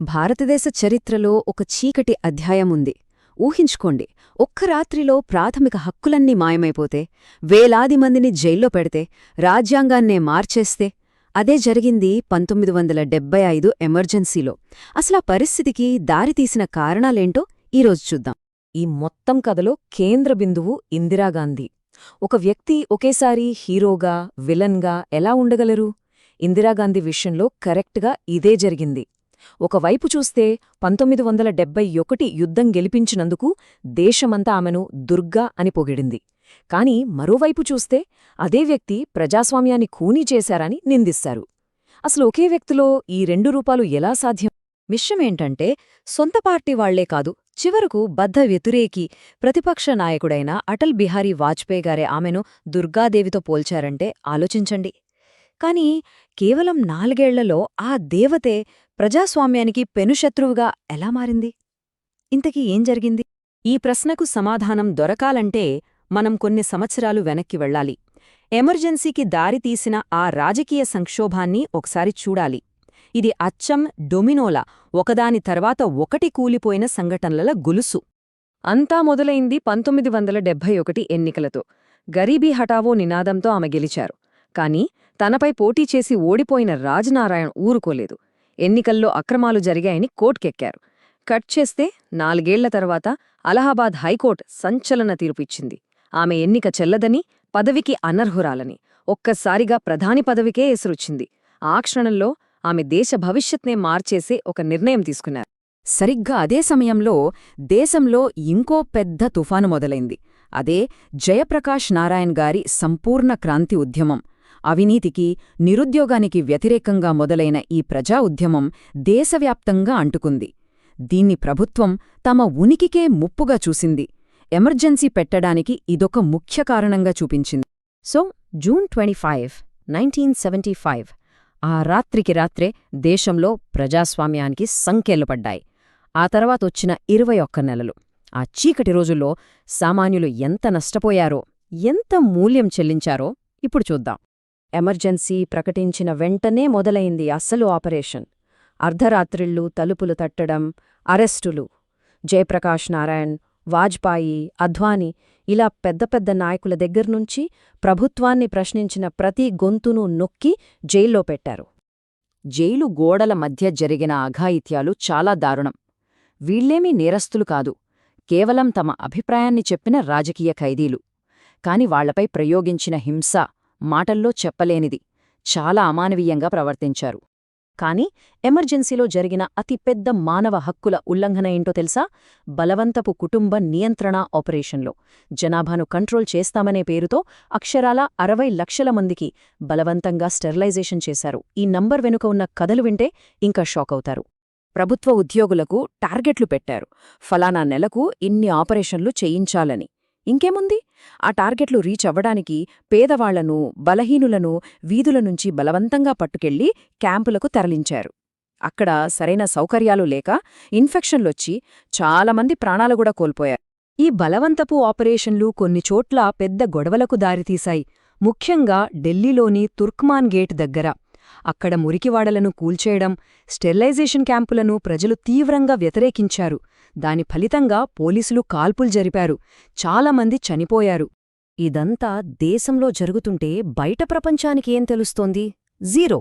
భారతదేశ చరిత్రలో ఒక చీకటి అధ్యాయముంది. ఊహించుకోండి, ఒక్క రాత్రిలో ప్రాథమిక హక్కులన్నీ మాయమైపోతే, వేలాది మందిని జైల్లో పెడితే, రాజ్యాంగాన్నే మార్చేస్తే. అదే జరిగింది 1975 ఎమర్జెన్సీలో. అసలా పరిస్థితికి దారితీసిన కారణాలేంటో ఈరోజు చూద్దాం. ఈ మొత్తం కథలో కేంద్ర బిందువు ఇందిరాగాంధీ. ఒక వ్యక్తి ఒకేసారి హీరోగా, విలన్గా ఎలా ఉండగలరు? ఇందిరాగాంధీ విషయంలో కరెక్ట్గా ఇదే జరిగింది. ఒకవైపు చూస్తే 1971 యుద్ధం గెలిపించినందుకు దేశమంతా ఆమెను దుర్గా అని పొగిడింది. కాని మరోవైపు చూస్తే అదే వ్యక్తి ప్రజాస్వామ్యాన్ని ఖూనీ చేశారని నిందిస్తారు. అసలు ఒకే వ్యక్తిలో ఈ రెండు రూపాలు ఎలా సాధ్యం? విషయమేంటంటే, సొంత పార్టీ వాళ్లే కాదు, చివరకు బద్ధ వ్యతిరేకి ప్రతిపక్ష నాయకుడైన అటల్ బిహారీ వాజ్పేయి గారే ఆమెను దుర్గాదేవితో పోల్చారంటే ఆలోచించండి. కాని కేవలం 4 ఏళ్లలో ఆ దేవతే ప్రజాస్వామ్యానికి పెనుశత్రువుగా ఎలా మారింది? ఇంతకీ ఏం జరిగింది? ఈ ప్రశ్నకు సమాధానం దొరకాలంటే మనం కొన్ని సంవత్సరాలు వెనక్కి వెళ్లాలి. ఎమర్జెన్సీకి దారితీసిన ఆ రాజకీయ సంక్షోభాన్ని ఒకసారి చూడాలి. ఇది అచ్చం డొమినోలా, ఒకదాని తర్వాత ఒకటి కూలిపోయిన సంఘటనల గొలుసు. అంతా మొదలైంది 1971 ఎన్నికలతో. గరీబీ హఠావో నినాదంతో ఆమె గెలిచారు. కాని తనపై పోటీ చేసి ఓడిపోయిన రాజనారాయణ్ ఊరుకోలేదు. ఎన్నికల్లో అక్రమాలు జరిగాయని కోర్టుకెక్కారు. కట్ చేస్తే 4 ఏళ్ల తర్వాత అలహాబాద్ హైకోర్టు సంచలన తీర్పిచ్చింది. ఆమె ఎన్నిక చెల్లదని, పదవికి అనర్హురాలని, ఒక్కసారిగా ప్రధాని పదవికే ఎసురుచ్చింది. ఆ క్షణంలో ఆమె దేశ భవిష్యత్నే మార్చేసే ఒక నిర్ణయం తీసుకున్నారు. సరిగ్గా అదే సమయంలో దేశంలో ఇంకో పెద్ద తుఫాను మొదలైంది. అదే జయప్రకాష్ నారాయణ్ గారి సంపూర్ణ క్రాంతి ఉద్యమం. అవినీతికి, నిరుద్యోగానికి వ్యతిరేకంగా మొదలైన ఈ ప్రజా ఉద్యమం దేశవ్యాప్తంగా అంటుకుంది. దీన్ని ప్రభుత్వం తమ ఉనికికే ముప్పుగా చూసింది. ఎమర్జెన్సీ పెట్టడానికి ఇదొక ముఖ్య కారణంగా చూపించింది. సో జూన్ 25, 1975 ఆ రాత్రికి రాత్రే దేశంలో ప్రజాస్వామ్యానికి సంకెళ్లు పడ్డాయి. ఆ తర్వాతొచ్చిన 21 నెలలు, ఆ చీకటి రోజుల్లో సామాన్యులు ఎంత నష్టపోయారో, ఎంత మూల్యం చెల్లించారో ఇప్పుడు చూద్దాం. ఎమర్జెన్సీ ప్రకటించిన వెంటనే మొదలైంది అసలు ఆపరేషన్. అర్ధరాత్రిళ్ళు తలుపులు తట్టడం, అరెస్టులు. జయప్రకాష్ నారాయణ్, వాజ్పాయి, అద్వానీ ఇలా పెద్ద పెద్ద నాయకుల దగ్గర్నుంచి ప్రభుత్వాన్ని ప్రశ్నించిన ప్రతి గొంతునూ నొక్కి జైల్లో పెట్టారు. జైలు గోడల మధ్య జరిగిన అఘాయిత్యాలు చాలా దారుణం. వీళ్లేమీ నేరస్తులు కాదు, కేవలం తమ అభిప్రాయాన్ని చెప్పిన రాజకీయ ఖైదీలు. కాని వాళ్లపై ప్రయోగించిన హింస మాటల్లో చెప్పలేనిది. చాలా అమానవీయంగా ప్రవర్తించారు. కాని ఎమర్జెన్సీలో జరిగిన అతిపెద్ద మానవ హక్కుల ఉల్లంఘన ఏంటో తెలుసా? బలవంతపు కుటుంబ నియంత్రణ ఆపరేషన్లో జనాభాను కంట్రోల్ చేస్తామనే పేరుతో అక్షరాల 60 లక్షల మందికి బలవంతంగా స్టెరిలైజేషన్ చేశారు. ఈ నంబర్ వెనుక ఉన్న కథలు వింటే ఇంకా షాక్ అవుతారు. ప్రభుత్వ ఉద్యోగులకు టార్గెట్లు పెట్టారు. ఫలానా నెలకు ఇన్ని ఆపరేషన్లు చేయించాలని. ఇంకేముంది, ఆ టార్గెట్లు రీచ్ అవ్వడానికి పేదవాళ్లను, బలహీనులను వీధుల నుంచి బలవంతంగా పట్టుకెళ్లి క్యాంపులకు తరలించారు. అక్కడ సరైన సౌకర్యాలు లేక ఇన్ఫెక్షన్లొచ్చి చాలామంది ప్రాణాలు కూడా కోల్పోయారు. ఈ బలవంతపు ఆపరేషన్లు కొన్నిచోట్ల పెద్ద గొడవలకు దారితీశాయి. ముఖ్యంగా ఢిల్లీలోని తుర్క్మాన్ గేట్ దగ్గర. అక్కడ మురికివాడలను కూల్చేయడం, స్టెరిలైజేషన్ క్యాంపులను ప్రజలు తీవ్రంగా వ్యతిరేకించారు. దాని ఫలితంగా పోలీసులు కాల్పులు జరిపారు. చాలామంది చనిపోయారు. ఇదంతా దేశంలో జరుగుతుంటే బయట ప్రపంచానికి ఏం తెలుస్తోంది? జీరో.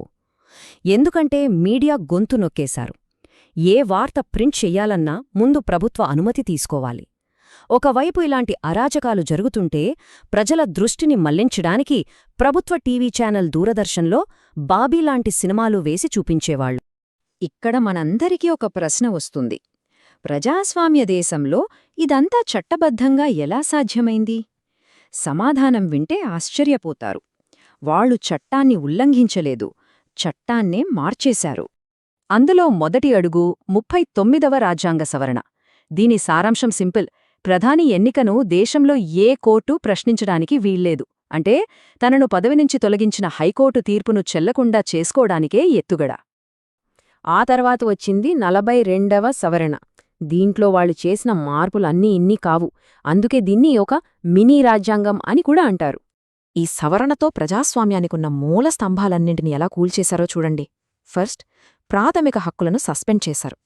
ఎందుకంటే మీడియా గొంతు నొక్కేశారు. ఏ వార్త ప్రింట్ చెయ్యాలన్నా ముందు ప్రభుత్వ అనుమతి తీసుకోవాలి. ఒకవైపు ఇలాంటి అరాచకాలు జరుగుతుంటే ప్రజల దృష్టిని మళ్లించడానికి ప్రభుత్వ టీవీ ఛానల్ దూరదర్శన్లో బాబీలాంటి సినిమాలు వేసి చూపించేవాళ్లు. ఇక్కడ మనందరికీ ఒక ప్రశ్న వస్తుంది. ప్రజాస్వామ్య దేశంలో ఇదంతా చట్టబద్ధంగా ఎలా సాధ్యమైంది? సమాధానం వింటే ఆశ్చర్యపోతారు. వాళ్లు చట్టాన్ని ఉల్లంఘించలేదు, చట్టాన్నే మార్చేశారు. అందులో మొదటి అడుగు 39వ రాజ్యాంగ సవరణ. దీని సారాంశం సింపుల్: ప్రధాని ఎన్నికను దేశంలో ఏ కోర్టు ప్రశ్నించడానికి వీల్లేదు. అంటే తనను పదవి నుంచి తొలగించిన హైకోర్టు తీర్పును చెల్లకుండా చేసుకోడానికే ఎత్తుగడ. ఆ తర్వాత వచ్చింది 42వ సవరణ. దీంట్లో వాళ్ళు చేసిన మార్పులన్నీ ఇన్ని కావు. అందుకే దీన్ని ఒక మినీ రాజ్యాంగం అని కూడా అంటారు. ఈ సవరణతో ప్రజాస్వామ్యానికున్న మూల స్తంభాలన్నింటినీ ఎలా కూల్చేశారో చూడండి. ఫస్ట్, ప్రాథమిక హక్కులను సస్పెండ్ చేశారు.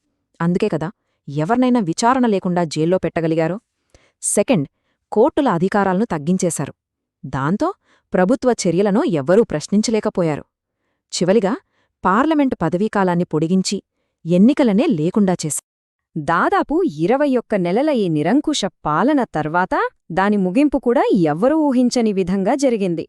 అందుకే కదా ఎవరినైనా విచారణ లేకుండా జైల్లో పెట్టగలిగారు. సెకండ్, కోర్టుల అధికారాలను తగ్గించేశారు. దాంతో ప్రభుత్వ చర్యలను ఎవ్వరూ ప్రశ్నించలేకపోయారు. చివలిగా పార్లమెంటు పదవీకాలాన్ని పొడిగించి ఎన్నికలనే లేకుండా చేశారు. దాదాపు 21 నెలల ఈ నిరంకుశ పాలన తర్వాత దాని ముగింపు కూడా ఎవ్వరూ ఊహించని విధంగా జరిగింది.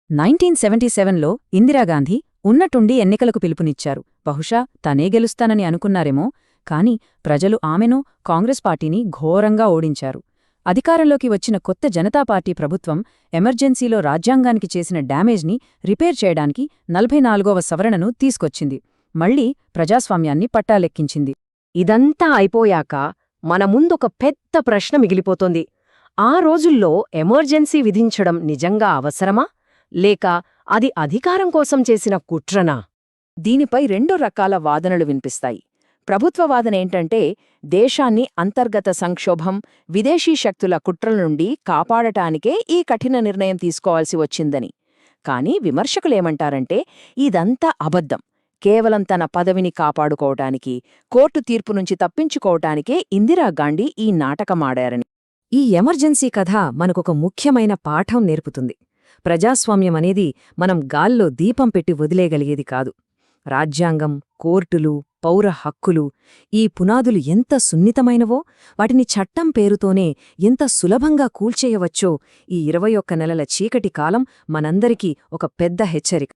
1977లో ఇందిరాగాంధీ ఉన్నట్టుండి ఎన్నికలకు పిలుపునిచ్చారు. బహుశా తనే గెలుస్తానని అనుకున్నారేమో, కాని ప్రజలు ఆమెను, కాంగ్రెస్ పార్టీని ఘోరంగా ఓడించారు. అధికారంలోకి వచ్చిన కొత్త జనతా పార్టీ ప్రభుత్వం ఎమర్జెన్సీలో రాజ్యాంగానికి చేసిన డ్యామేజ్ని రిపేర్ చేయడానికి 44వ సవరణను తీసుకొచ్చింది. మళ్లీ ప్రజాస్వామ్యాన్ని పట్టాలెక్కించింది. ఇదంతా అయిపోయాక మన ముందొక పెద్ద ప్రశ్న మిగిలిపోతోంది. ఆ రోజుల్లో ఎమర్జెన్సీ విధించడం నిజంగా అవసరమా, లేక అది అధికారం కోసం చేసిన కుట్రనా? దీనిపై 2 రకాల వాదనలు వినిపిస్తాయి. ప్రభుత్వ వాదనేంటంటే దేశాన్ని అంతర్గత సంక్షోభం, విదేశీ శక్తుల కుట్రల నుండి కాపాడటానికే ఈ కఠిన నిర్ణయం తీసుకోవాల్సి వచ్చిందని. కాని విమర్శకులేమంటారంటే ఇదంతా అబద్ధం. కేవలం తన పదవిని కాపాడుకోవటానికి, కోర్టు తీర్పు నుంచి తప్పించుకోవటానికే ఇందిరాగాంధీ ఈ నాటకమాడారని. ఈ ఎమర్జెన్సీ కథ మనకొక ముఖ్యమైన పాఠం నేర్పుతుంది. ప్రజాస్వామ్యమనేది మనం గాల్లో దీపం పెట్టి వదిలేయగలిగేది కాదు. రాజ్యాంగం, కోర్టులు, పౌర హక్కులు, ఈ పునాదులు ఎంత సున్నితమైనవో, వాటిని చట్టం పేరుతోనే ఎంత సులభంగా కూల్చేయవచ్చో ఈ 21 నెలల చీకటి కాలం మనందరికీ ఒక పెద్ద హెచ్చరిక.